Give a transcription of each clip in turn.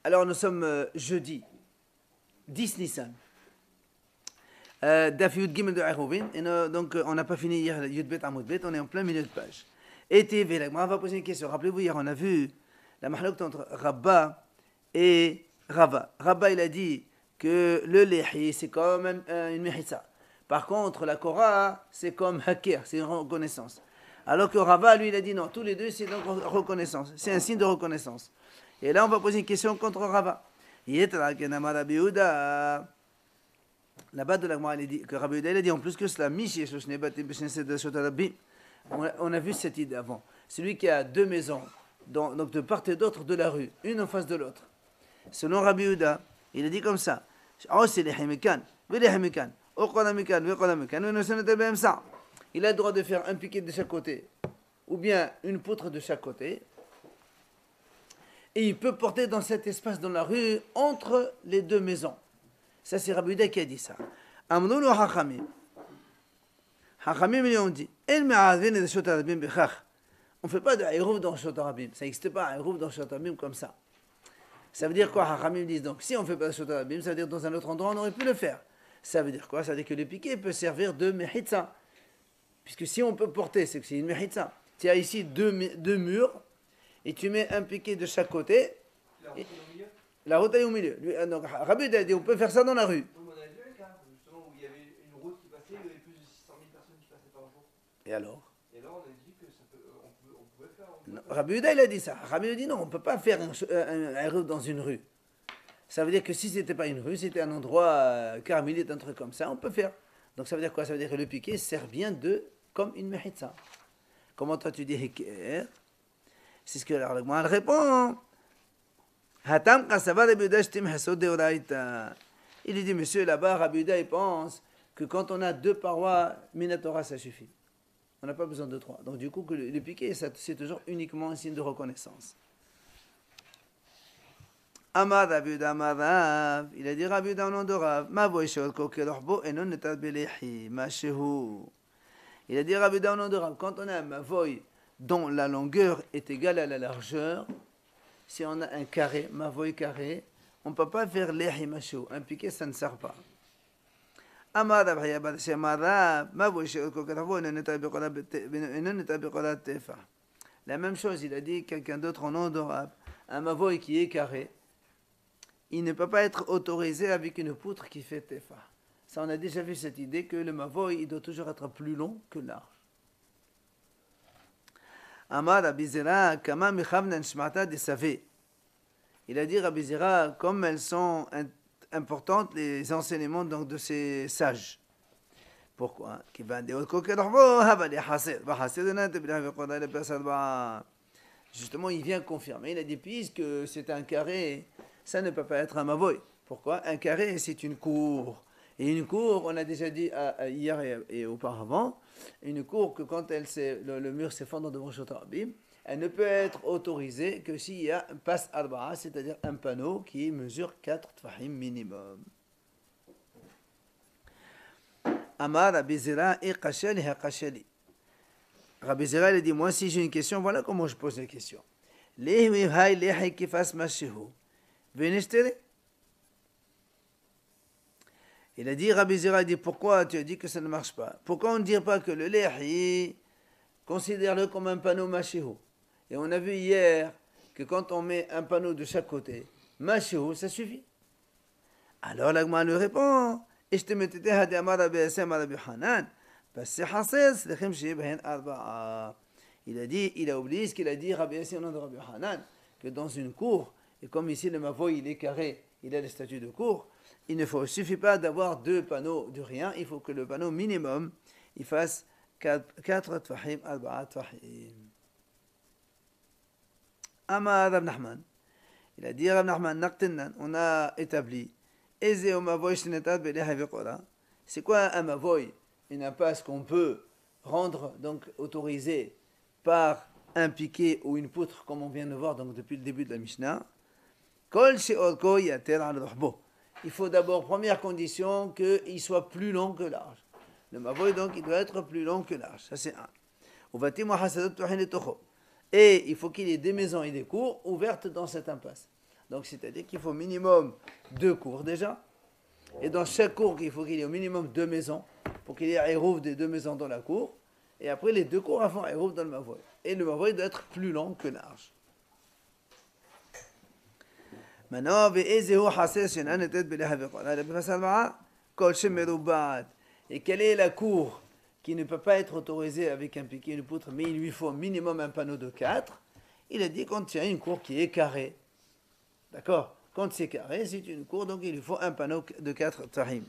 Alors nous sommes jeudi 10 Nissan. Daf Yud Gimel de Eruvin. Et donc on n'a pas fini hier Yud Bet Amud Bet, on est en plein milieu de page. Et TV, on va poser une question. Rappelez-vous, hier on a vu la mahlok entre Rabba et Rava. Rabba il a dit que le lehi c'est comme une mehitza. Par contre la Korah c'est comme hakir, c'est une reconnaissance. Alors que Rava lui il a dit non, tous les deux c'est donc reconnaissance, c'est un signe de reconnaissance. Et là on va poser une question contre Rava. Là-bas de la Gemara, il dit que Rabbi Yehuda il a dit en plus que cela, on a vu cette idée avant. Celui qui a deux maisons, donc de part et d'autre de la rue, une en face de l'autre. Selon Rabbi Yehuda, il a dit comme ça. Il a le droit de faire un piquet de chaque côté, ou bien une poutre de chaque côté. Et il peut porter dans cet espace dans la rue, entre les deux maisons. Ça, c'est Rabbi Yehuda qui a dit ça. Amnoul ou Hachamim. Hachamim, ils ont dit, on ne fait pas de Eruv dans Shot Rabim. Ça n'existe pas un Eruv dans Shot Rabim comme ça. Ça veut dire quoi, Hachamim disent donc, si on ne fait pas de Shot Rabim, ça veut dire dans un autre endroit, on aurait pu le faire. Ça veut dire quoi? Ça veut dire que le piquet peut servir de Mehitza. Puisque si on peut porter, c'est que c'est une Mehitza. Tu as ici deux murs, et tu mets un piquet de chaque côté. La route est au milieu. Donc, Rabbi Yehuda a dit, on peut faire ça dans la rue. On a vu un cas, justement, où il y avait une route qui passait, il y avait plus de 600 000 personnes qui passaient par jour. Et alors? Et là, on a dit que ça peut, on pouvait faire. Non, Rabbi Yehuda, il a dit ça. Rabbi Yehuda dit non, on ne peut pas faire un rue dans une rue. Ça veut dire que si ce n'était pas une rue, c'était un endroit carmélite, un truc comme ça, on peut faire. Donc ça veut dire quoi? Ça veut dire que le piquet sert bien comme une mehitza. Comment toi tu dis Heker? C'est ce que la Gemara répond. Il dit, monsieur, là-bas, Rabbi Yehuda, il pense que quand on a deux parois, Minatora, ça suffit. On n'a pas besoin de trois. Donc, du coup, que le piquet, c'est toujours uniquement un signe de reconnaissance. Amar Rabbi Yehuda, Amar Rav. Il a dit, Rabbi Yehuda, au nom de Rav, Ma voishot kokelorbo, enon netat belehi, ma shehu. Il a dit, Rabbi Yehuda, au nom de Rav, quand on a un mavoy dont la longueur est égale à la largeur, si on a un carré, mavoy carré, on ne peut pas faire lehi mashou. Un piquet, ça ne sert pas. La même chose, il a dit quelqu'un d'autre en nom d'Orab. Un mavoy qui est carré, il ne peut pas être autorisé avec une poutre qui fait tefa. Ça, on a déjà vu cette idée que le mavoy, il doit toujours être plus long que large. Amar Rabbi Zera, kama mechavnan shmata de savé. Il a dit Rabbi Zera, comme elles sont importantes les enseignements donc, de ces sages. Pourquoi? Justement, il vient confirmer. Il a dit puisque c'est un carré, ça ne peut pas être un mavoy. Pourquoi? Un carré, c'est une cour. Et une cour, on a déjà dit hier et auparavant, une cour que quand le mur s'effondre devant Shot Rabim, elle ne peut être autorisée que s'il y a un pass arba'a, c'est-à-dire un panneau qui mesure 4 tfahim minimum. Amar Rabbi Zera et Kashel et Kasheli. Rabbi Zera il a dit, moi si j'ai une question, voilà comment je pose la question. Lehi hay lehi kifas mashihu. Venishtere. Il a dit, Rabbi Zera, il dit, pourquoi tu as dit que ça ne marche pas? Pourquoi on ne dit pas que le lehi, considère-le comme un panneau mashihu? Et on a vu hier que quand on met un panneau de chaque côté, mashihu, ça suffit. Alors l'agma lui répond, il a dit, il a oublié ce qu'il a dit, Rabbi Yassi au nom de Rabbi Hanan, que dans une cour, et comme ici le mavoy il est carré, il a le statut de cour, il ne suffit pas d'avoir deux panneaux de rien, il faut que le panneau minimum, il fasse 4 tfahim, 4 tfahim. Amar Rav Nachman, il a dit Rav Nachman, Naqtinnan, on a établi, c'est quoi un mavoy? Une impasse qu'on peut rendre, donc autorisée par un piquet ou une poutre, comme on vient de voir donc, depuis le début de la Mishnah. Il faut d'abord, première condition, qu'il soit plus long que large. Le mavoy, donc, il doit être plus long que large. Ça, c'est un. Et il faut qu'il y ait des maisons et des cours ouvertes dans cette impasse. Donc, c'est-à-dire qu'il faut au minimum 2 cours déjà. Et dans chaque cour, il faut qu'il y ait au minimum 2 maisons, pour qu'il y ait un hérouf des 2 maisons dans la cour. Et après, les 2 cours font un hérouf dans le mavoy. Et le mavoy doit être plus long que large. Maintenant, et quelle est la cour qui ne peut pas être autorisée avec un piquet et une poutre, mais il lui faut au minimum un panneau de 4? Il a dit qu'on tient une cour qui est carrée. D'accord? Quand c'est carré, c'est une cour, donc il lui faut un panneau de 4 tahim.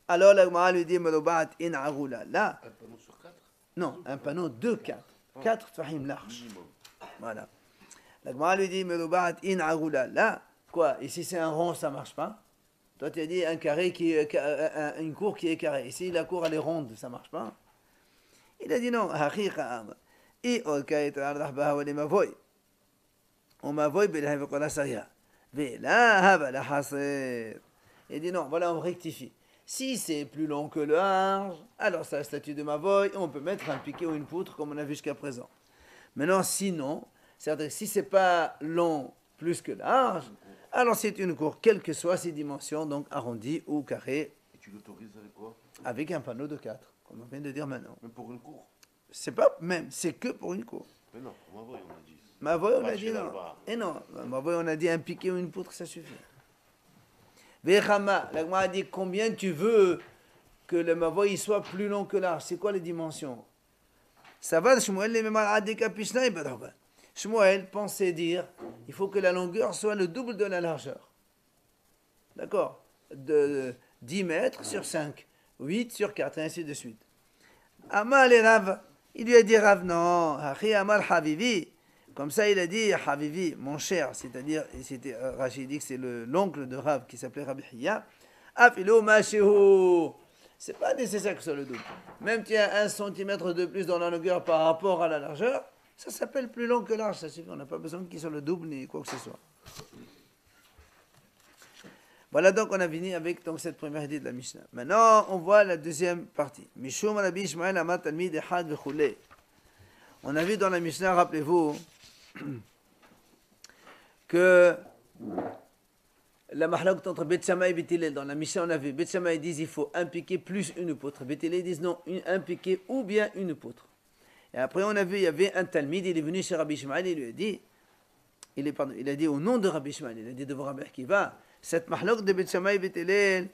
Alors la Gemara lui dit, Merobat in agula. Là, Un panneau sur 4? non, un panneau de 4. 4 tahim large. Voilà. La Gemara lui dit, Merobat in agula. Là, quoi? Ici c'est un rond, ça marche pas. Toi tu as dit un carré une cour qui est carrée. Ici la cour elle est ronde, ça marche pas. Il a dit non, haqiqa ama. Et olka etardah baha wa limavoy. On mavoy bilahi wa qala sahiha. Là, haba la hasir. Il dit non, voilà, on rectifie. Si c'est plus long que large, alors c'est la statue de mavoy, on peut mettre un piquet ou une poutre comme on a vu jusqu'à présent. Maintenant, sinon, c'est-à-dire si c'est pas long plus que large, alors c'est une cour, quelles que soient ses dimensions, donc arrondie ou carrée. Et tu l'autorises avec quoi? Avec un panneau de 4, comme on vient de dire maintenant. Même pour une cour? C'est pas même, c'est que pour une cour. Mais non, on va on a dit. Mavoy, on a dit non. Et non, Mavoy, on a dit un piquet ou une poutre, ça suffit. Vechama, la Gemara a dit combien tu veux que le Mavoy soit plus long que large. C'est quoi les dimensions? Ça va, Shmuel, les mêmes adika pishna et badaba. Shmuel pensait dire il faut que la longueur soit le double de la largeur. D'accord? De 10 mètres sur 5, 8 sur 4, et ainsi de suite. Amal et Rav, il lui a dit Rav, non, Hachi Amal Havivi. Comme ça, il a dit Havivi, mon cher, c'est-à-dire, Rachid dit que c'est l'oncle de Rav qui s'appelait Rabbi Hiya. Afilo Mashihu. C'est pas nécessaire que ce soit le double. Même tu as 1 centimètre de plus dans la longueur par rapport à la largeur, ça s'appelle plus long que large, ça suffit. On n'a pas besoin qu'il soit le double ni quoi que ce soit. Voilà donc on a fini avec donc, cette première idée de la Mishnah. Maintenant, on voit la deuxième partie. Mishum Rabbi Ishmael Amat Talmid Echad Vechule. On a vu dans la Mishnah, rappelez-vous, que la mahlak entre Bet Shammai et Bet Hillel, dans la Mishnah on a vu, Bet Shammai disent il faut un piquet plus une poutre. Bet Hillel disent non, un piquet ou bien une poutre. Et après on a vu, il y avait un Talmid, il est venu chez Rabbi Ishmael, il lui a dit, il a dit au nom de Rabbi Ishmael, il a dit devant Rabbi Akiva, cette mahlak de Bet Shammai et Bet Hillel,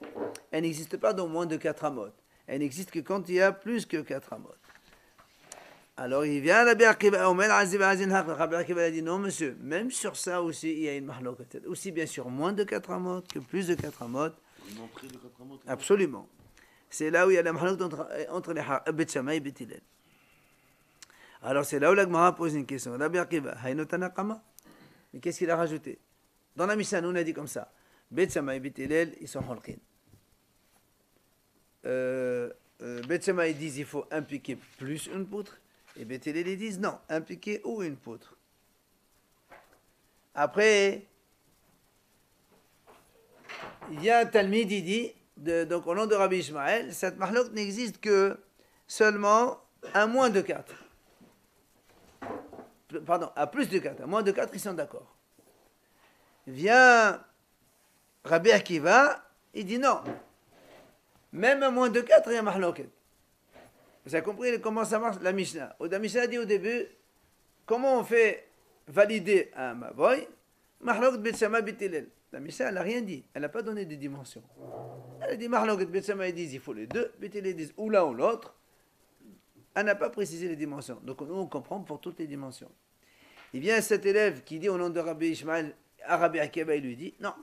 elle n'existe pas dans moins de 4 amot. Elle n'existe que quand il y a plus que 4 amot. Alors il vient Rabbi Akiva, Rabbi Akiva a dit non monsieur, même sur ça aussi il y a une mahlok, aussi bien sûr moins de 4 amot que plus de 4 amot. Une entrée de 4 amot? Absolument. C'est là où il y a la mahlok entre les Bet Shammai et Bet Hillel. Alors c'est là où la Gemara pose une question. Rabbi Akiva, Hayno Tanakama? Mais qu'est-ce qu'il a rajouté? Dans la Mishnah, nous on a dit comme ça. Bet Shammai et Bet Hillel, ils sont holkin. Bet Shammai disent il faut un piquet plus une poutre. Et Bet Hillel ils disent non, un piquet ou une poutre. Après, il y a un Talmid, il dit, donc au nom de Rabbi Ishmael, cette mahlok n'existe que seulement à moins de 4. Pardon, à plus de 4. À moins de 4, ils sont d'accord. Vient Rabbi Akiva, il dit non. Même à moins de 4, il y a mahloket. Vous avez compris comment ça marche la Mishnah? La Mishnah dit au début, comment on fait valider un mavoy? Mahlok Bet Shammai Bet Hillel. La Mishnah, elle n'a rien dit. Elle n'a pas donné de dimension. Elle a dit Mahlok Bet Shammai, ils disent il faut les deux. Bet Hillel disent ou l'un ou l'autre. Elle n'a pas précisé les dimensions. Donc nous, on comprend pour toutes les dimensions. Il vient cet élève qui dit au nom de Rabbi Ishmael, à Rabbi Akiva, il lui dit non,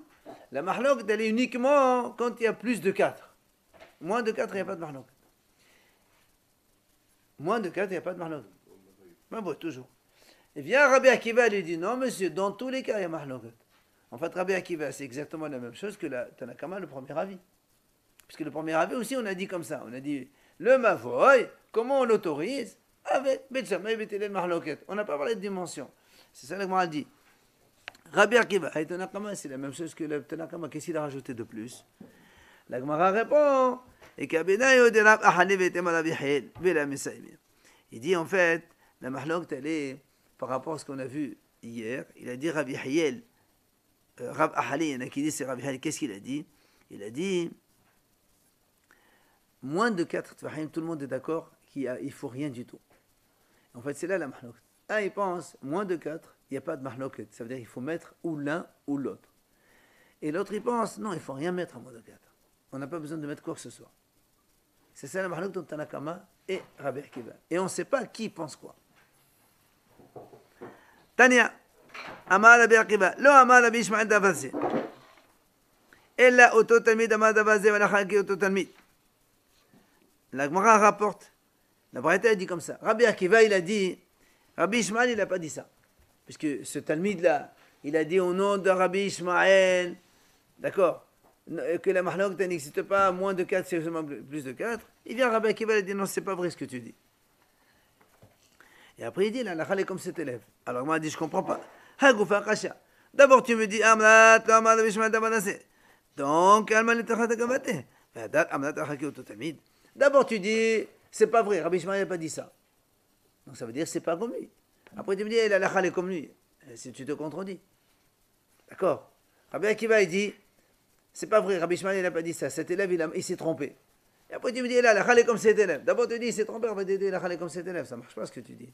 la mahlok, elle est uniquement quand il y a plus de 4. Moins de 4, il n'y a pas de mahlok. Moins de 4, il n'y a pas de mahlok. Mais bon, toujours. Et vient Rabbi Akiva, il lui dit non, monsieur, dans tous les cas, il y a mahlok. En fait, Rabbi Akiva, c'est exactement la même chose que la Tanakama, le premier avis. Puisque le premier avis aussi, on a dit comme ça. On a dit le mavoy, comment on l'autorise? Avec Bet Shammai, Bet Hillel, mahloket. On n'a pas parlé de dimension. C'est ça que Gemara dit. Rabbi Akiva, c'est la même chose que le Tanakama. Qu'est-ce qu'il a rajouté de plus? La Gemara répond. Il dit en fait, la mahlok, elle est par rapport à ce qu'on a vu hier. Il a dit Rabbi Hiel, Rab Ahali, il y en a qui disent c'est Rabbi Ahali. Qu'est-ce qu'il a dit? Il a dit moins de 4 tfahim, tout le monde est d'accord qu'il ne faut rien du tout. En fait, c'est là la mahloket. Un, il pense moins de 4, il n'y a pas de mahloket. Ça veut dire qu'il faut mettre ou l'un ou l'autre. Et l'autre, il pense non, il ne faut rien mettre à moins de 4. On n'a pas besoin de mettre quoi que ce soit. C'est ça la mahloket de Tanakama et Rabbi Akiva. Et on ne sait pas qui pense quoi. Tania, Amar Rabbi Akiva, lo Amar Rabbi Ishmael Davazé. Ella Oto Talmid Amar Davazé, Valachaki Oto Talmid. La Gemara rapporte, la Braïta dit comme ça. Rabbi Akiva, il a dit, Rabbi Ishmael, il n'a pas dit ça. Puisque ce Talmid-là, il a dit au nom de Rabbi Ishmael, d'accord, que la mahlok n'existe pas, moins de 4, c'est seulement plus de 4. Il vient Rabbi Akiva, il dit non, c'est pas vrai ce que tu dis. Et après il dit, la halakha est comme cet élève. Alors moi, il dit, je comprends pas. Hagoufa Kasha. D'abord, tu me dis, Amlat, Amad Rabbi Ishmael Davanase. Donc, Alman Letachat Agavate. Amlat Achaki Oto Talmid. D'abord, tu dis, c'est pas vrai, Rabbi Ishmael n'a pas dit ça. Donc ça veut dire, c'est pas comme lui. Après, tu me dis, la halakha est comme lui. Si tu te contredis. D'accord. Rabbi Akiva, il dit, c'est pas vrai, Rabbi Ishmael n'a pas dit ça. Cet élève, il s'est trompé. Et après, tu me dis, là, la halakha est comme cet élève. D'abord, tu dis, il s'est trompé, après, tu dis, la halakha est comme cet élève. Ça marche pas ce que tu dis.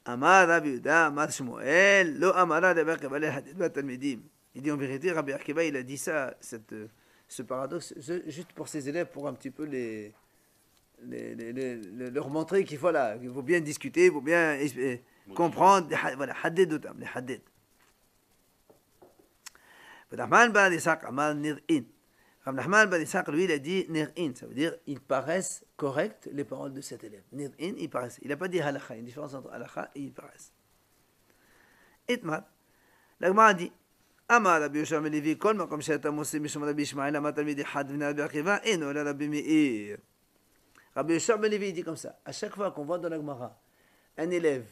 Amar Rabbi Yehuda, Amar Shmuel, lo Amara Rabbi Akiva, le hadith bat talmidim. Il dit, en vérité, Rabbi Akiva, il a dit ça, ce paradoxe, juste pour ses élèves, pour un petit peu leur montrer qu'il faut, là, il faut bien discuter, il faut bien comprendre. Voilà, hadith d'otam, les hadith. Nachman ben Ishaq Amar Nir'in. Rav Nachman ben Ishaq, lui, il a dit Nir'in, ça veut dire ils paraissent correctes les paroles de cet élève. Nir'in, ils paraissent. Il n'a pas dit halakha, il y a une différence entre halakha et ils paraissent. Itmar, la Gemara a dit Amar Rabbi Yoshua ben Levi, kol makom she'ata moseh mishum Rabbi Ishmael, amar talmid echad v'nei Rabbi Akiva, eno la Rabbi Meir. Rabbi Yoshua ben Levi dit comme ça. À chaque fois qu'on voit dans la Gemara un élève,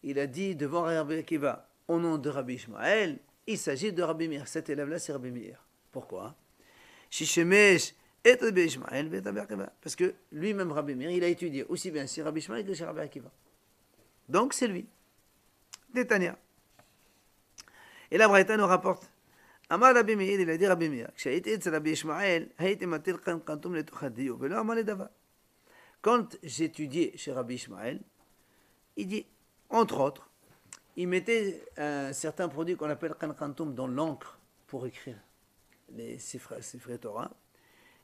il a dit devant Rabbi Akiva, au nom de Rabbi Ishmael, il s'agit de Rabbi Meir. Cet élève-là, c'est Rabbi Meir. Pourquoi? Shishemesh et Rabbi Ishmael et Rabbi Akiva. Parce que lui-même, Rabbi Meir, il a étudié aussi bien chez Rabbi Ishmael que chez Rabbi Akiva. Donc, c'est lui. Détania. Et la Braïta nous rapporte. Amar Rabbi Meir, il a dit Rabbi Meir. Quand j'étudiais chez Rabbi Ishmael, il dit, entre autres, il mettait un certain produit qu'on appelle kankantum dans l'encre pour écrire les Sifrei Torah.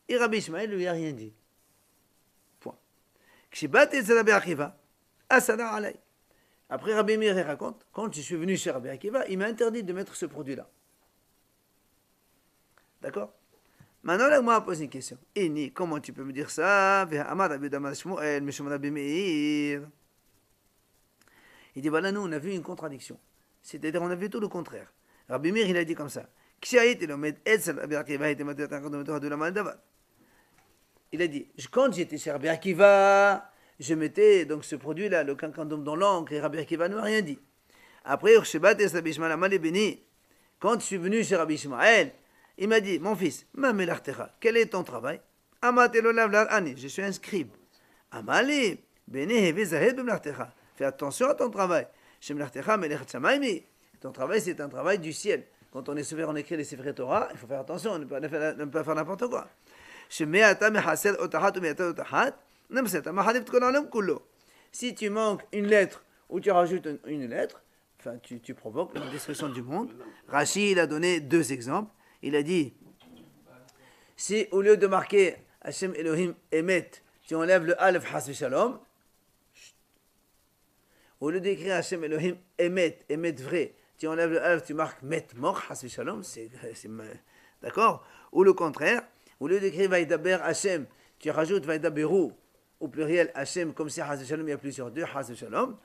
Et Rabbi Ishmael lui a rien dit. Point. Après, Rabbi Meir raconte, quand je suis venu chez Rabbi Akiva, il m'a interdit de mettre ce produit-là. D'accord? Maintenant, là, moi, pose une question. Eni, comment tu peux me dire ça? Il dit, voilà, nous, on a vu une contradiction. C'est-à-dire, on a vu tout le contraire. Rabbi Meir, il a dit comme ça. Il a dit, quand j'étais chez Rabbi Akiva, je mettais donc ce produit-là, le kankandum dans l'encre, et Rabbi Akiva ne m'a rien dit. Après, quand je suis venu chez Rabbi Ishmael, il m'a dit, mon fils, quel est ton travail? Je suis un scribe. Fais attention à ton travail. Ton travail, c'est un travail du ciel. Quand on est sévère, on écrit les Sifrei Torah, il faut faire attention, ne pas faire n'importe quoi. Si tu manques une lettre ou tu rajoutes une lettre, enfin, tu provoques la destruction du monde. Rashi, il a donné 2 exemples. Il a dit, si au lieu de marquer Hashem Elohim Emet, tu enlèves le Aleph Has Shalom, au lieu d'écrire Hashem Elohim Emet, Emet vrai, tu enlèves le Aleph, tu marques Met mort, Has Shalom, d'accord? Ou le contraire, au lieu d'écrire Vaidaber Hashem, tu rajoutes Vaidaberu, au pluriel Hashem, comme si Has Shalom, il y a plusieurs 2, Has Shalom,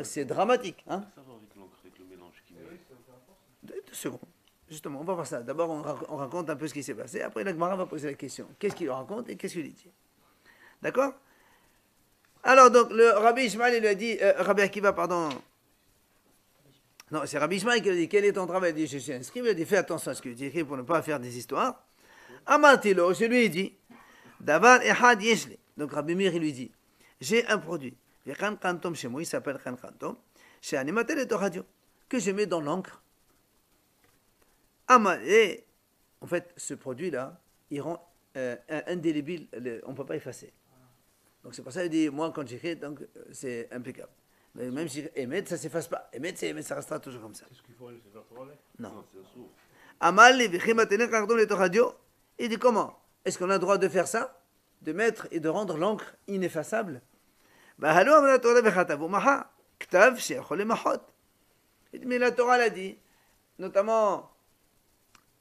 c'est dramatique. Hein? Ça va avec l'encre, avec le mélange qui met. 2 secondes. Justement, on va voir ça. D'abord, on raconte un peu ce qui s'est passé. Après, la Gemara va poser la question. Qu'est-ce qu'il raconte et qu'est-ce qu'il dit? D'accord? Alors, donc, le Rabbi Ishmael, il lui a dit... Rabbi Akiva, pardon. Non, c'est Rabbi Ishmael qui lui a dit, quel est ton travail? Il dit, je suis inscrit. Il a dit, fais attention à ce que tu écris pour ne pas faire des histoires. Amartilo, je lui ai dit, Davar Ehad Yeshli. Donc, Rabbi Meir, il lui dit, j'ai un produit. Il y a Khan Kantom chez moi, il s'appelle Khan Kantom. Chez Animatel et Radio, que je mets dans l'encre. Et en fait, ce produit-là, il rend indélébile, on ne peut pas effacer. Donc c'est pour ça qu'il dit, moi quand j'écris, donc c'est impeccable. Mais même si émettre, ça ne s'efface pas. Émettre, c'est émettre, ça restera toujours comme ça. Qu'est-ce qu'il faut aller se faire travailler? Non. Non, c'est assourd. Il dit comment? Est-ce qu'on a le droit de faire ça? De mettre et de rendre l'encre ineffaçable? Il dit, mais la Torah l'a dit, notamment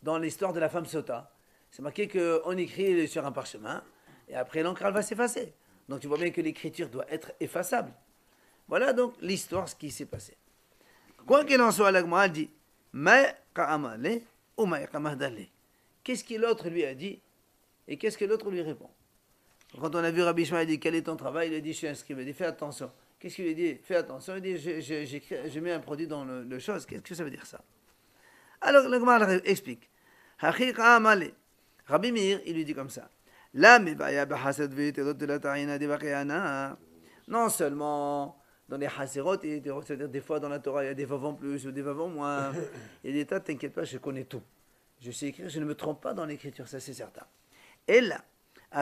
dans l'histoire de la femme sota. C'est marqué qu'on écrit sur un parchemin et après l'encre elle va s'effacer. Donc tu vois bien que l'écriture doit être effaçable. Voilà donc l'histoire, ce qui s'est passé. Quoi qu'il en soit, l'Agma dit qu'est-ce que l'autre lui a dit et qu'est-ce que l'autre lui répond. Quand on a vu Rabbi Ishmael, il dit quel est ton travail, il a dit je suis inscrit, il a dit fais attention. Qu'est-ce qu'il lui a dit? Fais attention, il dit je mets un produit dans le chose. Qu'est-ce que ça veut dire ça? Alors l'Agma explique. Rabbi Meir, il lui dit comme ça. Non seulement dans les haserot, c'est-à-dire des fois dans la Torah, il y a des vav en plus ou des vav en moins. Il y a des tas, t'inquiète pas, je connais tout. Je sais écrire, je ne me trompe pas dans l'écriture, ça c'est certain. Et là, il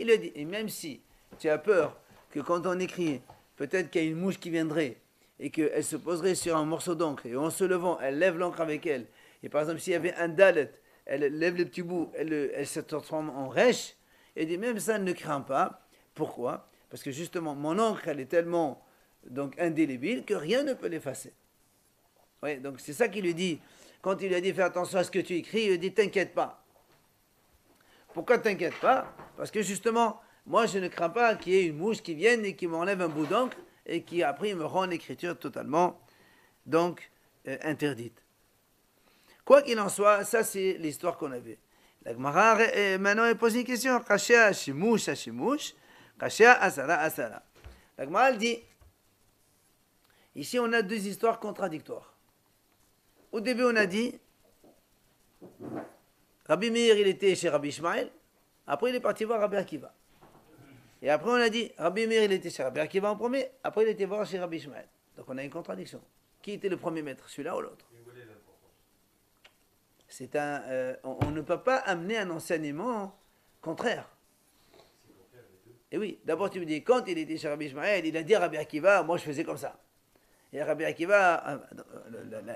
lui a dit, et même si tu as peur que quand on écrit, peut-être qu'il y a une mouche qui viendrait et qu'elle se poserait sur un morceau d'encre et en se levant, elle lève l'encre avec elle. Et par exemple, s'il y avait un dalet, elle lève le petit bout, elle se transforme en rêche. Et dit même ça, ne crains pas. Pourquoi? Parce que justement, mon encre, elle est tellement donc indélébile que rien ne peut l'effacer. Oui, donc c'est ça qu'il lui dit. Quand il lui a dit fais attention à ce que tu écris, il lui dit t'inquiète pas. Pourquoi t'inquiète pas? Parce que justement, moi je ne crains pas qu'il y ait une mouche qui vienne et qui m'enlève un bout d'encre et qui après me rend l'écriture totalement donc interdite. Quoi qu'il en soit, ça c'est l'histoire qu'on avait. La Gemara maintenant elle pose une question. Kashia shimush hashimush, kashia asara asara. La Gemara elle dit, ici on a deux histoires contradictoires. Au début on a dit, Rabbi Meir il était chez Rabbi Ishmael, après il est parti voir Rabbi Akiva. Et après on a dit, Rabbi Meir il était chez Rabbi Akiva en premier, après il était voir chez Rabbi Ishmael. Donc on a une contradiction. Qui était le premier maître, celui-là ou l'autre? C'est on ne peut pas amener un enseignement contraire. Et oui, d'abord tu me dis, quand il était chez Rabbi Ishmael, il a dit à Rabbi Akiva, moi je faisais comme ça. Et Rabbi Akiva,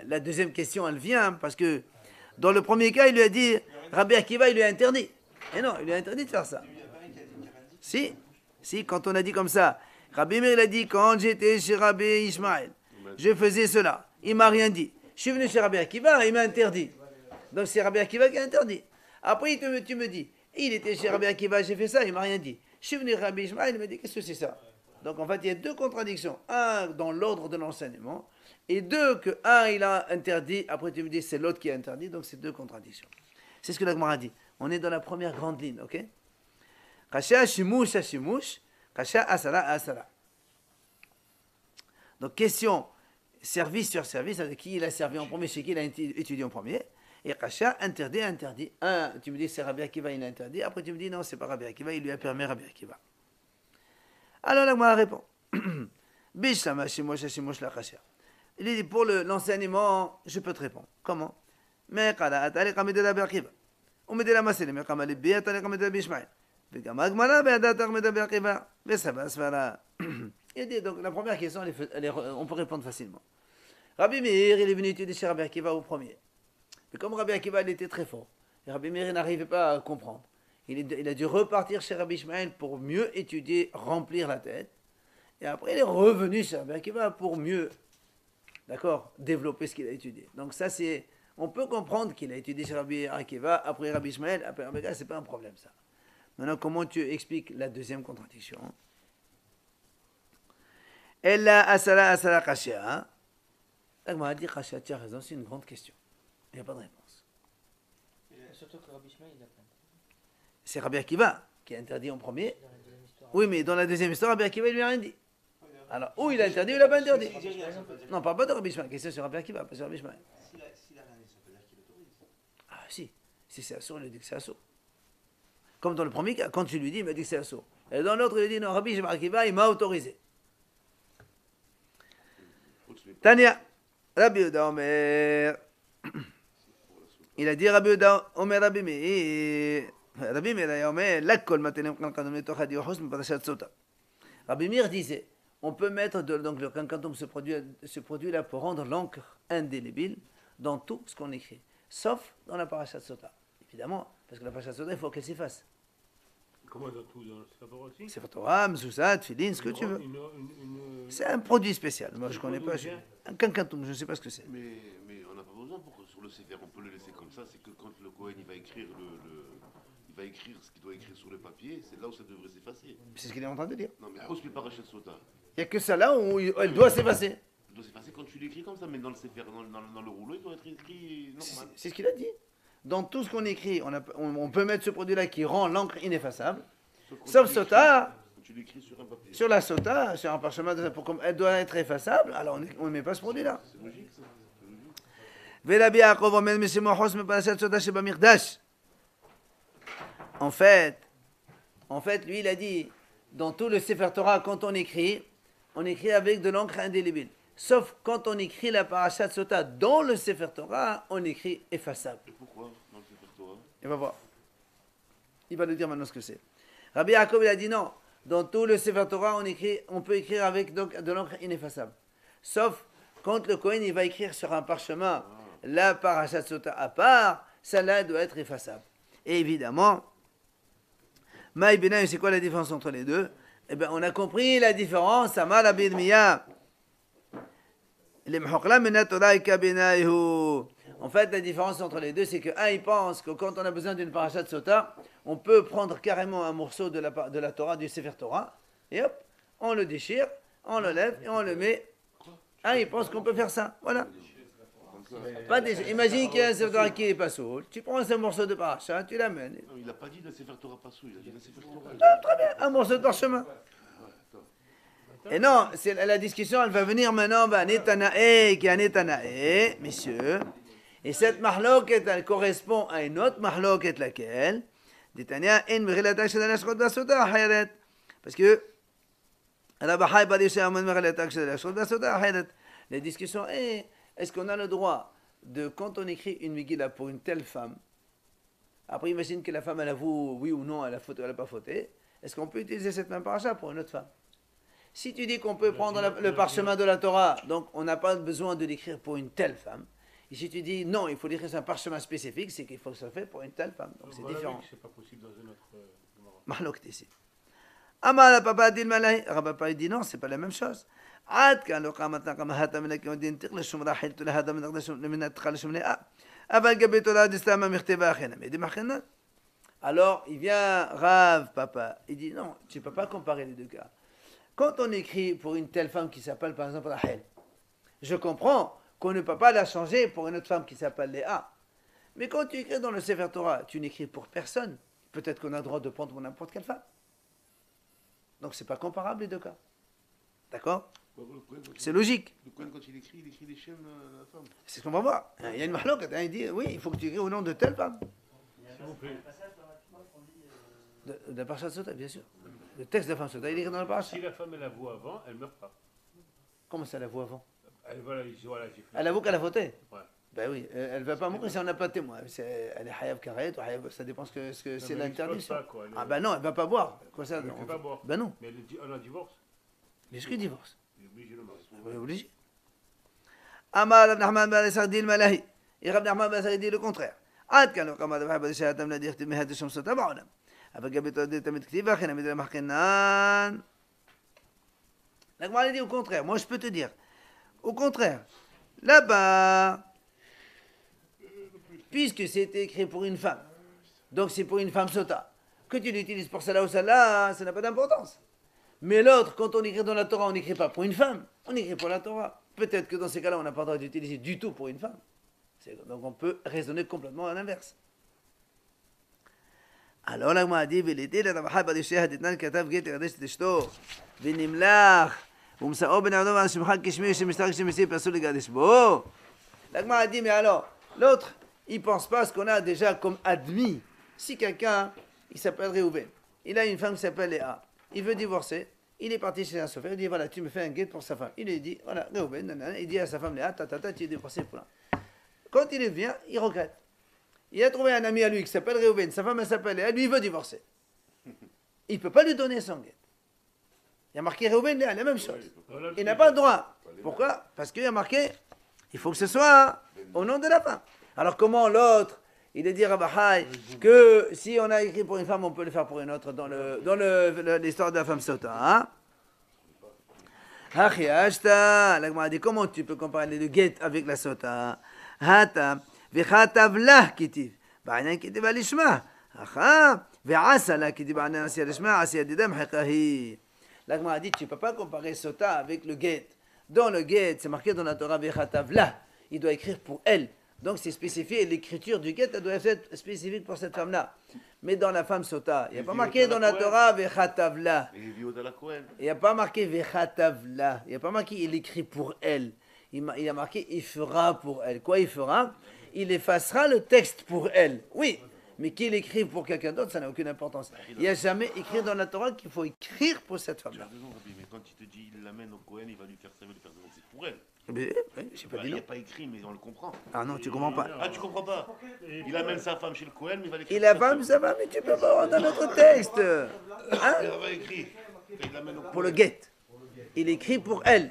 la deuxième question elle vient, parce que dans le premier cas, il lui a dit, Rabbi Akiva il lui a interdit. Et non, il lui a interdit de faire ça. Si, quand on a dit comme ça, Rabbi Meir il a dit, quand j'étais chez Rabbi Ishmael, je faisais cela, il m'a rien dit. Je suis venu chez Rabbi Akiva, il m'a interdit. Donc c'est Rabbi Akiva qui a interdit. Après tu me dis, il était chez Rabbi Akiva, j'ai fait ça, il m'a rien dit. Je suis venu chez Rabbi Ishmael, il m'a dit, qu'est-ce que c'est ça? Donc en fait il y a deux contradictions. Un, dans l'ordre de l'enseignement, et deux, que un il a interdit, après tu me dis c'est l'autre qui a interdit, donc c'est deux contradictions. C'est ce que la Gemara dit. On est dans la première grande ligne, ok? Kasha shimush shimush, kasha asara asara. Donc question, service sur service, avec qui il a servi en premier, chez qui il a étudié en premier. Et Kasha, interdit. Un, tu me dis c'est Rabbi Akiva, il a interdit. Après tu me dis non, c'est pas Rabbi Akiva, il lui a permis Rabbi Akiva. Alors la Gemara répond. Bishama shimush shimush la kasha. Il dit pour l'enseignement, je peux te répondre. Comment? Mais qala atali qamid Rabbi Akiva. ومدي لا مسألة من قام لبيا طريقة من ربي إسماعيل في قام أجمل بعد تقمد ربي عقيبة بسبب أسفل. Il dit donc la première question, on peut répondre facilement. Rabbi Meir, il est venu étudier chez Rabbi Akiva au premier. Mais comme Rabbi Akiva, il était très fort, et Rabbi Meir n'arrivait pas à comprendre. Il a dû repartir chez Rabbi Ishmael pour mieux étudier, remplir la tête. Et après, il est revenu chez Rabbi Akiva pour mieux, d'accord, développer ce qu'il a étudié. Donc ça, c'est... On peut comprendre qu'il a étudié chez Rabbi Akiva, après Rabbi Ishmael, après Rabbi Akiva, c'est pas un problème ça. Maintenant, comment tu expliques la deuxième contradiction? Ella asala kashia. La Gemara dit kashia, tu as raison, c'est une grande question. Il n'y a pas de réponse. Surtout que Rabbi Ishmael, il a plein. C'est Rabbi Akiva qui a interdit en premier. Oui, mais dans la deuxième histoire, Rabbi Akiva, il lui a rien dit. Alors, ou il a interdit ou il n'a pas interdit. Non, parle pas de Rabbi Ishmael, question sur Rabbi Akiva, pas sur Rabbi Ishmael. Ah si c'est assourd, il a dit que c'est assourd. Comme dans le premier cas, quand tu lui dis, il m'a dit que c'est assourd. Et dans l'autre, il dit non, Rabbi Akiva, il m'a autorisé. Tania, Rabbi Yehuda Omer. Il a dit Rabbi Yehuda Omer Rabbi Meir. Rabbi Meir a Omer, Lakol Matenem Kankantum Letocha Diochos Parashat Sota. Rabbi Meir disait, on peut mettre donc le Kankantum, ce produit là pour rendre l'encre indélébile dans tout ce qu'on écrit, sauf dans la Parashat Sota. Évidemment, parce que la Parashat Sota, il faut qu'elle s'efface. Comment dans tout, dans le Sefer Torah aussi? Sefer Torah, Mezuzah, Tfilin, ce que tu veux. C'est un produit spécial. Moi, je ne connais pas. Un Kankantum, je ne sais pas ce que c'est. Mais on n'a pas besoin pour sur le Sefer, on peut le laisser comme ça. C'est que quand le Kohen il va écrire il va écrire ce qu'il doit écrire sur le papier, c'est là où ça devrait s'effacer. C'est ce qu'il est en train de dire. Non, mais Ros Parashat Sota. Il n'y a que ça là où elle doit s'effacer. Il doit s'effacer quand tu l'écris comme ça, mais dans le Sefer, dans le rouleau, il doit être écrit normal. C'est ce qu'il a dit. Dans tout ce qu'on écrit, on peut mettre ce produit-là qui rend l'encre ineffaçable. Sauf Sota. Tu l'écris sur un papier. Sur la Sota, sur un parchemin, comme elle doit être effaçable, alors on ne met pas ce produit-là. C'est logique ça. Velabi Yaakov omer Mishimochos Parashat Sota Sheba Mikdash. En fait, lui, il a dit, dans tout le Sefer Torah, quand on écrit avec de l'encre indélébile. Sauf quand on écrit la Parashat Sota dans le Sefer Torah, on écrit effaçable. Et pourquoi dans le Sefer Torah? Il va voir. Il va nous dire maintenant ce que c'est. Rabbi Yaakov, il a dit non. Dans tout le Sefer Torah, on peut écrire avec donc, de l'encre ineffaçable. Sauf quand le Kohen il va écrire sur un parchemin la Parashat Sota à part, celle-là doit être effaçable. Et évidemment, Maï Benaï, c'est quoi la différence entre les deux? Eh bien, on a compris la différence. Amar Rabbi Yirmiyah. En fait, la différence entre les deux, c'est que un, il pense que quand on a besoin d'une Parashat Sota, on peut prendre carrément un morceau de la Torah, du Sefer Torah, et hop, on le déchire, on le lève et on le met. Un, il pense qu'on peut faire ça. Voilà. Pas déjà. Imagine qu'il y a un Sefer Torah qui est pas soul. Tu prends ce morceau de Parashat, tu l'amènes. Non, il n'a pas dit le Sefer Torah pas sous, il a dit le Sefer Torah. Ah, très bien, un morceau de parchemin. Et non, la discussion, elle va venir maintenant, Netanae, qui est Netanae, messieurs. Et cette mahloket, elle correspond à une autre mahloket, laquelle Netania en merilatak shel hashkot basota acharet. Parce que la discussion est, est-ce qu'on a le droit de, quand on écrit une Megillah pour une telle femme, après imagine que la femme, elle avoue oui ou non, elle a fauté ou elle n'a pas fauté, est-ce qu'on peut utiliser cette même paracha pour une autre femme? Si tu dis qu'on peut prendre le parchemin de la Torah, donc on n'a pas besoin de l'écrire pour une telle femme. Et si tu dis non, il faut l'écrire sur un parchemin spécifique, c'est qu'il faut que ça soit fait pour une telle femme. Donc c'est différent. C'est pas possible dans un autre. Mahlok ici. Amar papa dit malay, Papa dit non, c'est pas la même chose. عاد كان لو قامت نقم هذا من كودين تقلش مراحل لهذا من نقدش من ادخل شمله أفل قبيت ولا دستام مختبا خنا ميدي مخنا. Alors il vient Rav papa, il dit non, tu peux pas comparer les deux cas. Quand on écrit pour une telle femme qui s'appelle par exemple Rachel, je comprends qu'on ne peut pas la changer pour une autre femme qui s'appelle Léa. Mais quand tu écris dans le Sefer Torah, tu n'écris pour personne. Peut-être qu'on a le droit de prendre pour n'importe quelle femme. Donc c'est pas comparable les deux cas. D'accord? C'est logique. Le Kohen, quand il écrit les chaînes de la femme. C'est ce qu'on va voir. Il y a une mahlok, il dit oui, il faut que tu écris au nom de telle femme. S'il vous plaît. De la Parashat Sota, bien sûr. Le texte de la femme Sota, il est écrit dans la Parashat. Si la femme elle avoue avant, elle meurt pas. Comment ça, elle avoue avant? Voilà, j'ai fait. Elle avoue qu'elle a voté? Ouais. Ben oui, elle ne va pas mourir si on n'a pas de témoin. Elle est hayav karet, ça dépend ce que c'est l'interdiction. Ah ben non, elle ne va pas boire. Quoi ça? Elle ne peut pas boire. Ben non. Mais elle a divorce. Mais est-ce qu'il divorce? Il est obligé de marier. Oui, obligé. Amar Ibn Ahmad ben Sa'di al-Malahi. Et Ibn Ahmad ben Sa'di dit le contraire. عاد كانوا كما ذبح بدشات من الذي يختم هذا الشمس تبعنا أفقبت وديت من كتيبة خنا مثل ما حكينا. La Gemara dit au contraire. Moi je peux te dire. Au contraire. Là-bas, puisque c'est écrit pour une femme, donc c'est pour une femme sota, que tu l'utilises pour celle-là ou celle-là, ça n'a pas d'importance. Mais l'autre, quand on écrit dans la Torah, on n'écrit pas pour une femme, on écrit pour la Torah. Peut-être que dans ces cas-là, on n'a pas le droit d'utiliser du tout pour une femme. Donc on peut raisonner complètement à l'inverse. Alors la Gemara dit, ולעיתי לרווחה ברישי הדתנן כתב גט לקדש את אשתו, ונמלח, ומשאו בן אדם על שמך כשמי שמשתרך שמסי פסול לקדש בו. La Gemara dit, mais alors, l'autre, il ne pense pas ce qu'on a déjà comme admis. Si quelqu'un, il s'appelle Réhouven, il a une femme qui s'appelle Léa, il veut divorcer, Il est parti chez un sofer, il dit voilà, tu me fais un guet pour sa femme. Il lui dit voilà, Reuven, nanana. Il dit à sa femme Léa, tu es divorcé pour là. Quand il revient, il regrette. Il a trouvé un ami à lui qui s'appelle Reuven, sa femme elle s'appelle Léa, lui il veut divorcer. Il ne peut pas lui donner son guet. Il y a marqué Reuven, Léa, la même chose. Il n'a pas le droit. Pourquoi? Parce qu'il y a marqué, il faut que ce soit au nom de la femme. Alors comment l'autre, il est dit à Bahaï que si on a écrit pour une femme, on peut le faire pour une autre dans l'histoire de la femme sota. Hein? La Gemara dit comment tu peux comparer le guet avec la sota? Hata v'chatav lah kitiv, ba'anan kitiv alishma. Acha ve'asa la kitiv ba'anan asiyad lishma asiyad didam haqahi. La Gemara dit tu ne peux pas comparer sota avec le guet. Dans le guet, c'est marqué dans la Torah v'chatav lah. Il doit écrire pour elle. Donc c'est spécifié, l'écriture du guet, elle doit être spécifique pour cette femme-là. Mais dans la femme sota, il n'y a pas marqué dans la Torah vechatavla. Il n'y a pas marqué vechatavla. Il n'y a pas marqué il écrit pour elle. Il a marqué il fera pour elle. Quoi il fera? Il effacera le texte pour elle. Oui, mais qu'il écrive pour quelqu'un d'autre, ça n'a aucune importance. Il n'y a jamais écrit dans la Torah qu'il faut écrire pour cette femme-là. Tu as raison, Rabbi, mais quand il te dit il l'amène au Cohen, il va lui faire servir, lui faire des c'est pour elle. Mais, oui, j'ai pas dit Il non. n'y a pas écrit, mais on le comprend. Ah non, tu comprends pas. Ah, tu comprends pas? Il amène sa femme chez le Cohen, mais il va l'écrire. Il a femme, ça va, mais tu peux pas voir dans notre texte. Hein? Il va écrire. Il l'amène au Pour le Cohen. guet. Il écrit pour elle.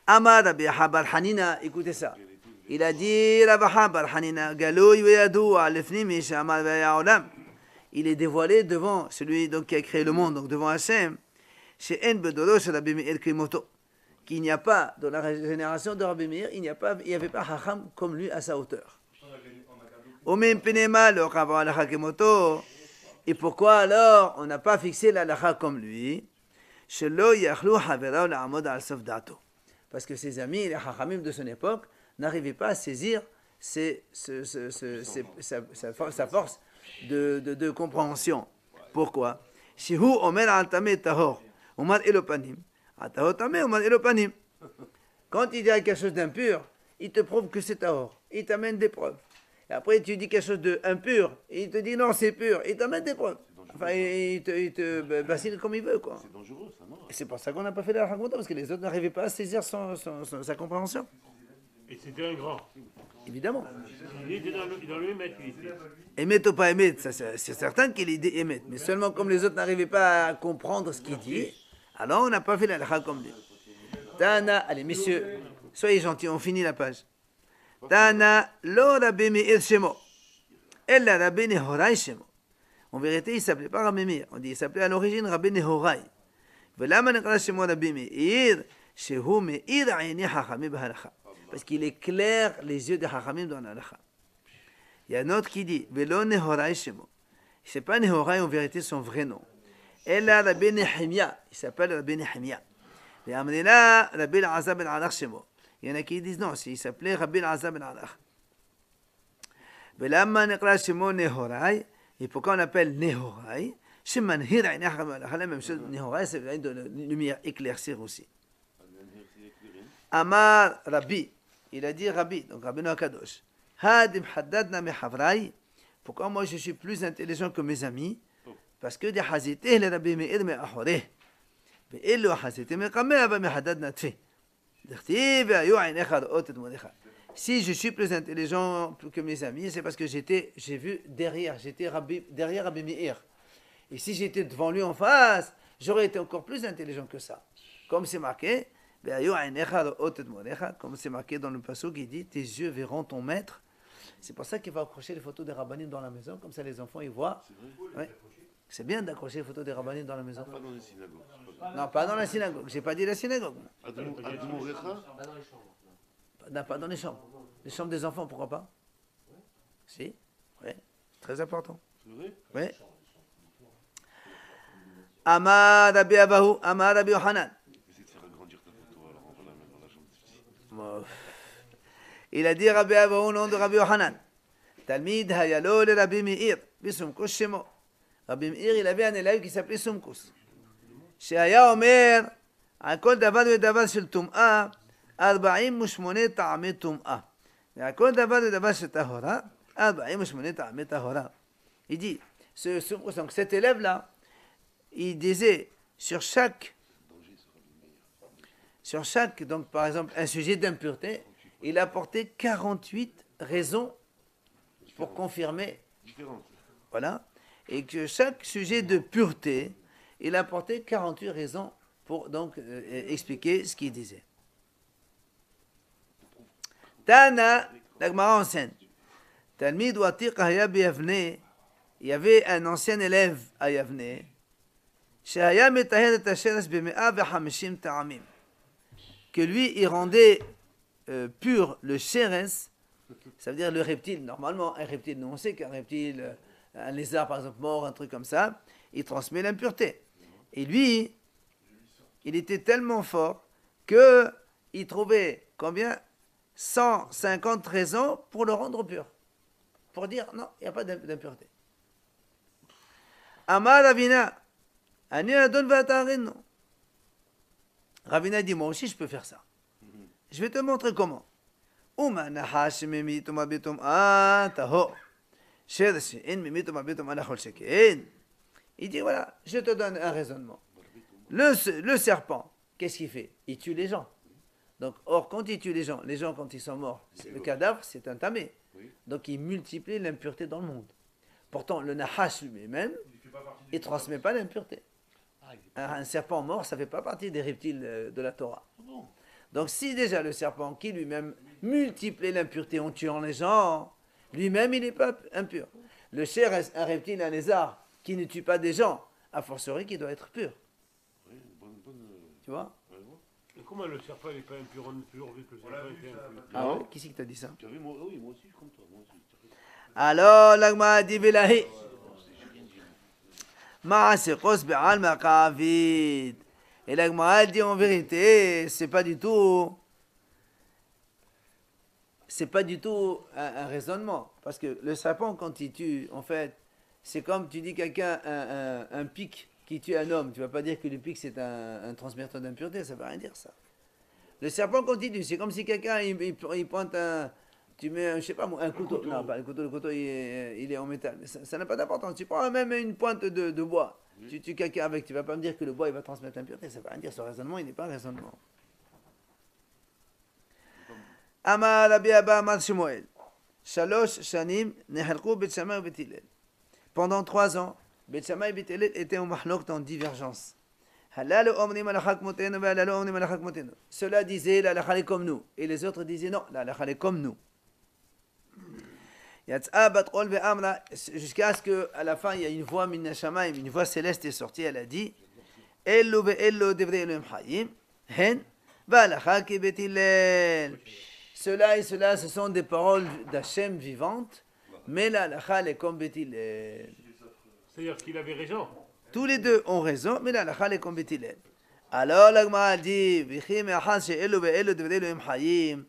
Amar Rabbi Habar Hanina, écoutez ça. Il a dit Rabbi Habar Hanina, Galoy veyadou alefni mishamar veyaolam. Il est dévoilé devant celui donc, qui a créé le monde, donc devant Hachem. Chez En Bedoro, chez Rabbi Meir Krimoto. Qu'il n'y a pas, dans la génération de Rabbi Meir, il n'y avait pas Hacham comme lui à sa hauteur. Omim Penema, le Rabbi Alacha Krimoto. Et pourquoi alors on n'a pas fixé l'Alacha comme lui? Shelo Yachlou Havera La'amod al Sof Dato. Parce que ses amis, les Hachamim de son époque, n'arrivaient pas à saisir sa force de compréhension. Pourquoi? Shehu Omer al Tameh Tahor, Omar Elopanim, Atahor Tameh, Omar Elopanim. Quand il dit quelque chose d'impur, il te prouve que c'est Tahor. Il t'amène des preuves. Et après, tu dis quelque chose d'impur, et il te dit non, c'est pur. Il t'amène des preuves. Enfin, il te bassine comme il veut, quoi. C'est dangereux, ça, non? Et c'est pour ça qu'on n'a pas fait la raconta, parce que les autres n'arrivaient pas à saisir sa compréhension. Et c'était un grand. Évidemment. Il était dans le même maître, il était. Émet ou pas émet, c'est certain qu'il est émet. Mais seulement comme les autres n'arrivaient pas à comprendre ce qu'il dit, alors on n'a pas fait la halakha comme lui. Tana, allez messieurs, soyez gentils, on finit la page. Tana, lo Rabbi Meir Shemo. Ella Rabbi Nehorai Shemo. En vérité, il ne s'appelait pas Rabbi Meir. On dit il s'appelait à l'origine Rabbi Nehorai. Velama nekra Shemo Rabbi Meir, shehu Meir ayni hachamim b'halakha. Parce qu'il éclaire les yeux des hachamim dans la halakha. Il y a un autre qui dit Velo Nehorai Shemo. Ce n'est pas Nehorai en vérité son vrai nom. Ella Rabbi Nehemia. Il s'appelle Rabbi Nehemia. Et Amrina Rabbi Azab ben Alach Shemo. Il y en a qui disent non, il s'appelait Rabbi Azab ben Alach. Velama nekra Shemo Nehorai. Et pourquoi on l'appelle Nehorai? Sheman Hira la même chose. Nehorai, c'est de la lumière éclaircir aussi. Amar Rabbi. Il a dit Rabbi, donc Rabbi Noakadosh. Hadim haddadna me havrai. Pourquoi moi je suis plus intelligent que mes amis? Parce que des hazité le Rabbi Meir me ahore. Ve'elu hazité me kameh ava me haddadna tfi. D'chtiv ayu ainecha ra'ot et modecha. Si je suis plus intelligent que mes amis, c'est parce que j'ai vu derrière, derrière Rabbi Meir. Et si j'étais devant lui en face, j'aurais été encore plus intelligent que ça. Comme c'est marqué, comme c'est marqué dans le passage qui dit, tes yeux verront ton maître. C'est pour ça qu'il va accrocher les photos des rabbinim dans la maison, comme ça les enfants ils voient. Ouais. C'est bien d'accrocher les photos des rabbinim dans la maison. Pas dans les synagogues. Non, pas dans la synagogue. J'ai pas dit la synagogue. Admourecha? Non, pas dans les chambres. Les chambres des enfants, pourquoi pas? Si, oui, c'est très important. C'est vrai? Oui. Amar Rabbi Abahu, Amar Rabbi Yohanan. Essaye de faire agrandir ta photo, alors on va la mettre dans la chambre des petits. Il a dit Rabbi Abahu au nom de Rabbi Yohanan. Talmid hayalo le Rabbi Meir, bisumkus shemo. Rabbi Meir, il avait un élève qui s'appelait Sumkus. Shehaya Omer, על כל דבר ודבר של טומאה, 48 טעמי טומאה. ועל כל דבר ודבר של טהרה, 48 טעמי טהרה. Il dit, donc cet élève-là, il disait sur chaque, donc par exemple, un sujet d'impureté, il apportait 48 raisons pour confirmer. Différente. Voilà. Et que chaque sujet de pureté, il apportait 48 raisons pour donc expliquer ce qu'il disait. Tana, la Gemara enseigne. Talmid Watiq Haya Biyavne, il y avait un ancien élève à Yavne, Shehaya Metahed et Hasheres Bemea Vechamishim Ta'amim, que lui, il rendait pur le Sheres, ça veut dire le reptile. Normalement, un reptile, nous on sait qu'un reptile, un lézard par exemple mort, un truc comme ça, il transmet l'impureté. Et lui, il était tellement fort qu'il trouvait combien 150 raisons pour le rendre pur. Pour dire non, il n'y a pas d'impureté. Amar Ravina, Ani Adon Vatarino. Ravina dit, moi aussi je peux faire ça. Je vais te montrer comment. Uma nahash mimitum abitum taho. Shedashi in mimitum abitum anachol sheken. Il dit voilà, je te donne un raisonnement. Le serpent, qu'est-ce qu'il fait? Il tue les gens. Donc, or, quand il tue les gens quand ils sont morts, le cadavre, c'est un tamé. Donc, il multiplie l'impureté dans le monde. Pourtant, le nahash lui-même, il ne transmet pas l'impureté. Un serpent mort, ça ne fait pas partie des reptiles de la Torah. Donc, si déjà le serpent qui lui-même multiplie l'impureté en tuant les gens, lui-même, il n'est pas impur. Le cher est un reptile, un lézard, qui ne tue pas des gens, a fortiori qui doit être pur. Tu vois? Et comment le serpent n'est pas impur? On a toujours vu que le serpent était impur. Ah ouais? Qui c'est qui t'a dit ça? Tu as vu, moi, oui, moi aussi, je suis comme toi. Moi aussi. Alors, l'agma dit Velahi. Ma'asekos be'al maqavid. Et l'agma dit en vérité, c'est pas du tout un raisonnement. Parce que le serpent, quand il tue, en fait, c'est comme tu dis quelqu'un, un pic qui tue un homme. Tu vas pas dire que le pic c'est un transmetteur d'impureté, ça ne veut rien dire ça. Le serpent continue, c'est comme si quelqu'un il pointe un. Tu mets, je sais pas, un couteau. Non, pas le couteau il est en métal. Mais ça n'a pas d'importance. Tu prends même une pointe de bois. Tu tues quelqu'un avec, tu vas pas me dire que le bois il va transmettre l'impureté, ça ne veut rien dire. Ce raisonnement, il n'est pas un raisonnement. Amar Rabbi Abba Amar Shmuel. Shalosh Shanim Nehalku Bet Shammai Bet Hillel. Pendant 3 ans, Bet Shammai et Bet Hillel étaient en mahlok, en divergence. Cela disait la halakha est comme nous, et les autres disaient non, la halakha est comme nous. Jusqu'à ce qu'à la fin il y a une voix min Shamaim, une voix céleste est sortie, elle a dit Ello ve'ello devrei Elohim hayim hen v'halakha ki Bet Hillel. Cela et cela, ce sont des paroles d'Hachem vivantes, mais la halakha est comme Bet Hillel. C'est-à-dire qu'il avait raison. Tous les deux ont raison, mais la halakha est comme Bet Hillel. Alors la Gemara dit V'chi me'achas she'elu ve'elu devrei Elohim hayim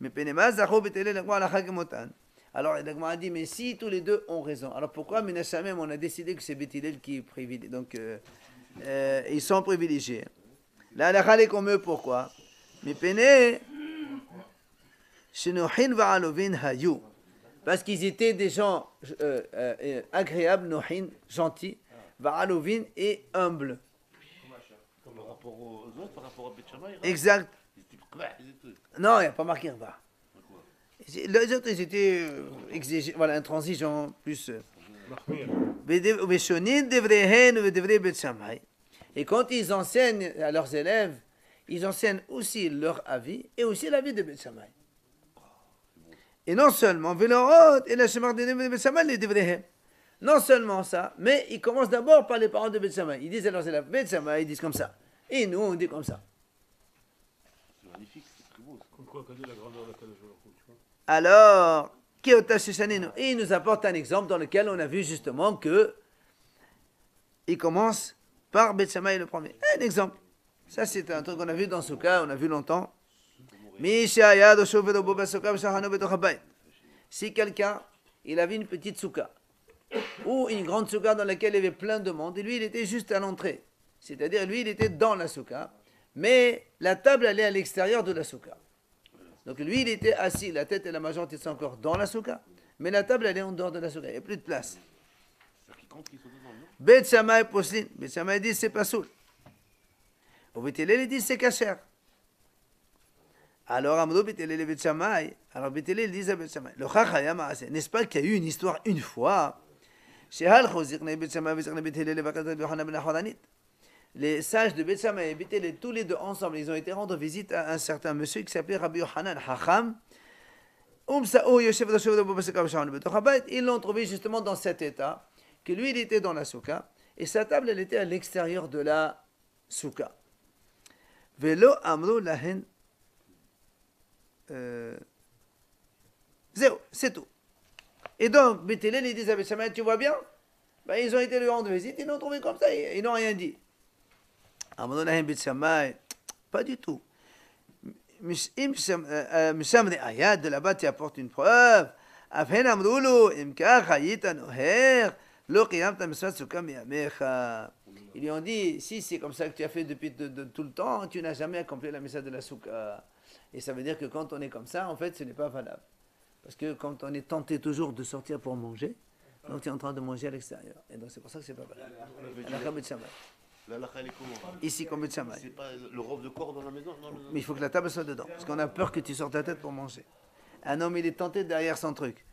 mipnei ma zachu Bet Hillel l'agma halakha kemotan. Alors la Gemara dit mais si tous les deux ont raison, alors pourquoi min Hashamim on a décidé que c'est Bet Hillel qui est privilégié? Donc ils sont privilégiés. La halakha est comme eux, pourquoi? Mipnei shenuhin va'alovin hayu. Parce qu'ils étaient des gens agréables, nohin, gentils, va'alovin et humbles. Par rapport aux autres, par rapport à Bet Shammai. Exact. Ils étaient. Non, il n'y a pas marqué Rva. Les autres, ils étaient voilà, intransigeants, plus. Et quand ils enseignent à leurs élèves, ils enseignent aussi leur avis et aussi l'avis de Bet Shammai. Et non seulement, non seulement ça, mais ils commencent d'abord par les paroles de Bet Shammai. Ils disent à leurs élèves, Bet Shammai, ils disent comme ça. Et nous, on dit comme ça. C'est magnifique, c'est très beau. Comme quoi, quelle est la grandeur de la Kadosh Baruch Hu, tu vois? Alors, et il nous apporte un exemple dans lequel on a vu justement que il commence par Bet Shammai le premier. Un exemple. Ça, c'est un truc qu'on a vu dans Souka, on a vu longtemps. Si quelqu'un, il avait une petite souka, ou une grande souka dans laquelle il y avait plein de monde, et lui, il était juste à l'entrée. C'est-à-dire, lui, il était dans la souka, mais la table allait à l'extérieur de la souka. Donc lui, il était assis, la tête et la majorité étaient encore dans la souka, mais la table allait en dehors de la souka, il n'y a plus de place. C'est-à-dire qu'ils comptent qu'ils sont dedans, non? Bet Shammai Poslin. Bet Shammai dit c'est pas soul. Au Bet Hillel dit c'est kasher. Alors Amrou Bet Hillel et Bet Shammai. Alors Bet Hillel dit à Bet Shammai. Le Chachaya Maaseh. N'est-ce pas qu'il y a eu une histoire une fois? Shehal Chozikne Bet Shammai Vizikne Bet Hillel Vakatat Yohanan Ben Achodanit. Les sages de Bet Shammai et Bet Hillel, tous les deux ensemble, ils ont été rendre visite à un certain monsieur qui s'appelait Rabbi Yohanan Hacham. Ils l'ont trouvé justement dans cet état, que lui il était dans la souka, et sa table elle était à l'extérieur de la souka. Velo amro lahen. Zéro, c'est tout. Et donc, Bet Hillel, ils disent à Bet Shammai, tu vois bien? Ben, ils ont été lui rendre visite, ils l'ont trouvé comme ça, ils n'ont rien dit. Amro lahen Bet Shammai, pas du tout. De là-bas, tu apportes une preuve. Ils lui ont dit, si c'est comme ça que tu as fait depuis tout le temps, tu n'as jamais accompli la messa de la souka. Et ça veut dire que quand on est comme ça, en fait, ce n'est pas valable. Parce que quand on est tenté toujours de sortir pour manger, donc tu es en train de manger à l'extérieur. Et donc c'est pour ça que c'est pas valable. La lacha, elle est comment? Ici, comme Bet Shammai. C'est pas le robe de corps dans la maison? Non, Mais il faut que la table soit dedans. Parce qu'on a peur que tu sortes ta tête pour manger. Un homme, il est tenté derrière son truc.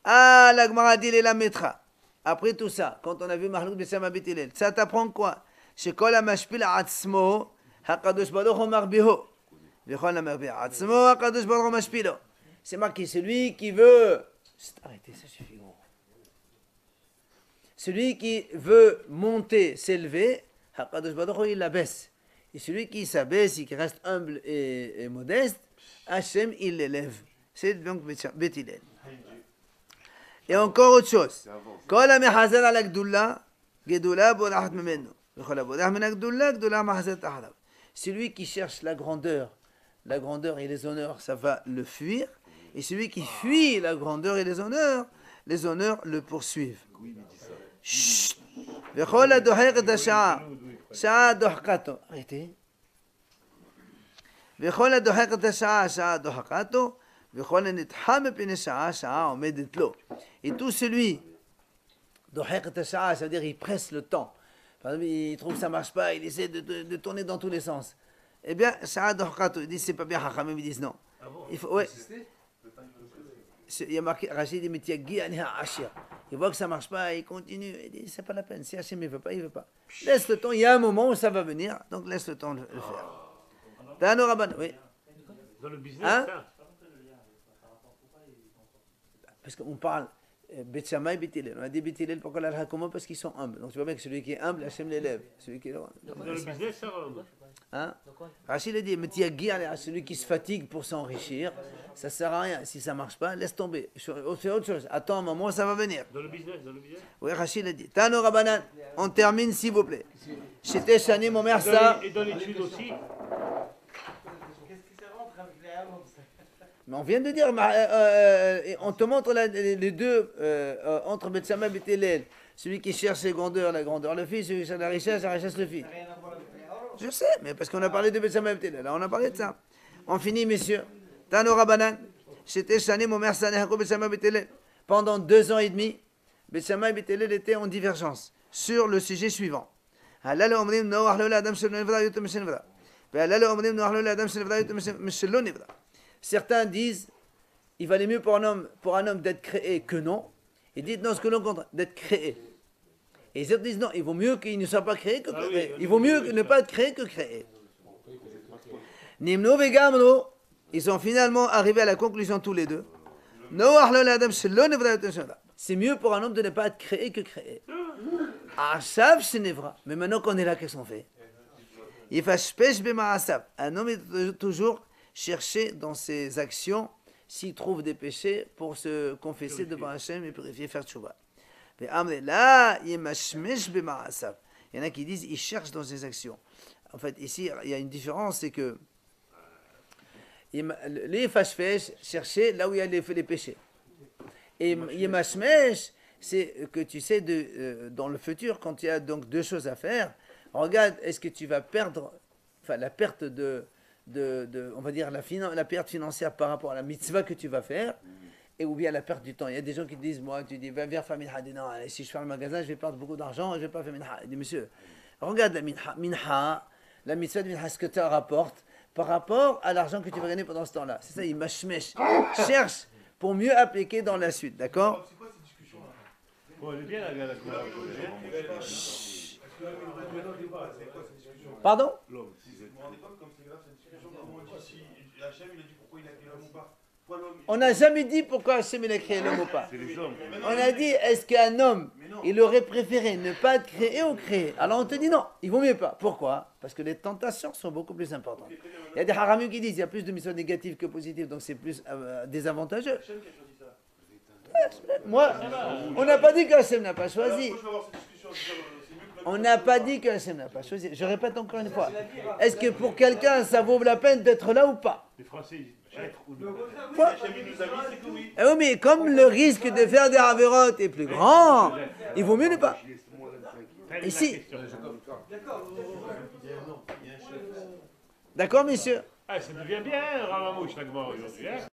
Ah, la Gemara dit, il la mettra. Après tout ça, quand on a vu Mahlouk Bet Shammai Bet Hillel, ça t'apprend quoi? Shekol ha-mashpil atzmo, hakadosh baruch hu marbiho. Vechol ha-marbi atzmo, hakadosh baruch hu mashpilo. C'est marqué, celui qui veut... Arrêtez, ça suffit, gros. Celui qui veut monter, s'élever, Hakadosh Baruch Hu, il la baisse. Et celui qui s'abaisse, qui reste humble et modeste, Hachem, il l'élève. C'est donc Bet Hillel. Et encore autre chose. Kol ha-mechazar ala gdula, gedula borachat memenu. Vechol ha-borach min ha-gdula, gdula mechazeret acharav. Celui qui cherche la grandeur et les honneurs, ça va le fuir. Et celui qui fuit la grandeur et les honneurs le poursuivent. Chut. Vechol ha-dohek et ha-sha'a, sha'a dohkato. Arrêtez. Vechol ha-dohek et ha-sha'a, sha'a dohkato. Vechol ha-nitcha mepnei sha'a, sha'a omedet lo. Et tout celui, dohek et ha-sha'a, ça veut dire il presse le temps. Par exemple, il trouve que ça ne marche pas, il essaie de tourner dans tous les sens. Eh bien, sha'a dohkato, il dit c'est pas bien, Chachamim, ils disent non. Il faut, ouais. Il y a marqué, Rachid dit, mais tiagui aniha ashir. Il voit que ça ne marche pas, il continue. Il dit, c'est pas la peine. Si Hachem ne veut pas, il ne veut pas. Laisse le temps, il y a un moment où ça va venir, donc laisse le temps de le faire. Tano Rabban, oui. Dans le business, Hein? ça. Parce qu'on parle Bet Shammai, Bet Hillel. On a dit Bet Hillel, pourquoi la comment? Parce qu'ils sont humbles. Donc tu vois bien que celui qui est humble, Hachem l'élève. Celui qui est... Dans le business, ça, Hein? Rachid a dit, mais celui qui se fatigue pour s'enrichir, ça ne sert à rien. Si ça ne marche pas, laisse tomber. Fais autre chose. Attends un moment, ça va venir. dans le business. Oui, Rachid a dit. Tano Rabbanan, on termine s'il vous plaît. J'étais Shani, mon mère, ça. Et dans l'étude aussi. Qu'est-ce que ça rentre avec les Hamon? Mais on vient de dire, on te montre les deux entre Bet Shammai et Bet Hillel. Celui qui cherche la grandeur le fit. Celui qui cherche la richesse le fit. Rien à voir avec les Hamon. Je sais, mais parce qu'on a parlé de Bet Shammai et Bet Hillel. Là, on a parlé de ça. On finit, messieurs. Tano Rabbanan, j'étais Shani, mon mère, ça Bet Shammai et Bet Hillel. Pendant 2 ans et demi, Bet Shammai et Bet Hillel étaient en divergence sur le sujet suivant. Certains disent il valait mieux pour un homme d'être créé que non. Et dites non, ce que l'on compte, d'être créé. Et les autres disent non, il vaut mieux qu'il ne soit pas créé que créé. Il vaut mieux ne pas être créé que créé. Nimno vegamno, ils sont finalement arrivés à la conclusion tous les deux. C'est mieux pour un homme de ne pas être créé que créé. Mais maintenant qu'on est là, qu'est-ce qu'on fait? Un homme est toujours chercher dans ses actions s'il trouve des péchés pour se confesser devant Hachem et purifier, faire tchouva. Il y en a qui disent il cherche dans ses actions. En fait, ici, il y a une différence, c'est que les fashfesh, chercher là où il y a les péchés. Et yemashmesh, c'est que tu sais, dans le futur, quand il y a donc 2 choses à faire, regarde, est-ce que tu vas perdre, enfin la perte on va dire la perte financière par rapport à la mitzvah que tu vas faire, et ou bien la perte du temps. Il y a des gens qui disent, moi, tu dis, va vers faire minha. Non, si je ferme le magasin, je vais perdre beaucoup d'argent, je ne vais pas faire minha. Il dit, monsieur, regarde la minha. Minha, la mitzvah de minha, ce que tu rapportes par rapport à l'argent que tu vas gagner pendant ce temps-là. C'est ça, il mashmesh. Cherche pour mieux appliquer dans la suite, d'accord? C'est quoi cette discussion-là? Bon, elle est bien la Pardon? Je me rendais pas comme c'est grave cette discussion. Comment on dit si Hachem il a dit pourquoi il a créé l'homme ou pas? On n'a jamais dit pourquoi Hachem il a créé l'homme ou pas. C'est les hommes. On a dit, est-ce qu'un homme, il aurait préféré ne pas être créé ou créé? Alors on te dit non, il vaut mieux pas. Pourquoi? Parce que les tentations sont beaucoup plus importantes. Il y a des haramim qui disent, il y a plus de missions négatives que positives, donc c'est plus désavantageux. Hachem qui a choisi ça. Moi, on n'a pas dit que Hachem n'a pas choisi. Moi je veux avoir cette discussion. C'est mieux que On n'a pas dit que Hachem n'a pas choisi. Je répète encore une fois. Est-ce que pour quelqu'un, ça vaut la peine d'être là ou pas? Les Français, ils disent être ou ne Quoi? Hachem il nous a mis, c'est que oui. Eh oui, mais comme le risque de faire des avérotes est plus grand, il vaut mieux ne pas. pas. Ici. D'accord, messieurs? Ah, ça devient bien, Ramamouche, la Gemara, aujourd'hui. Hein.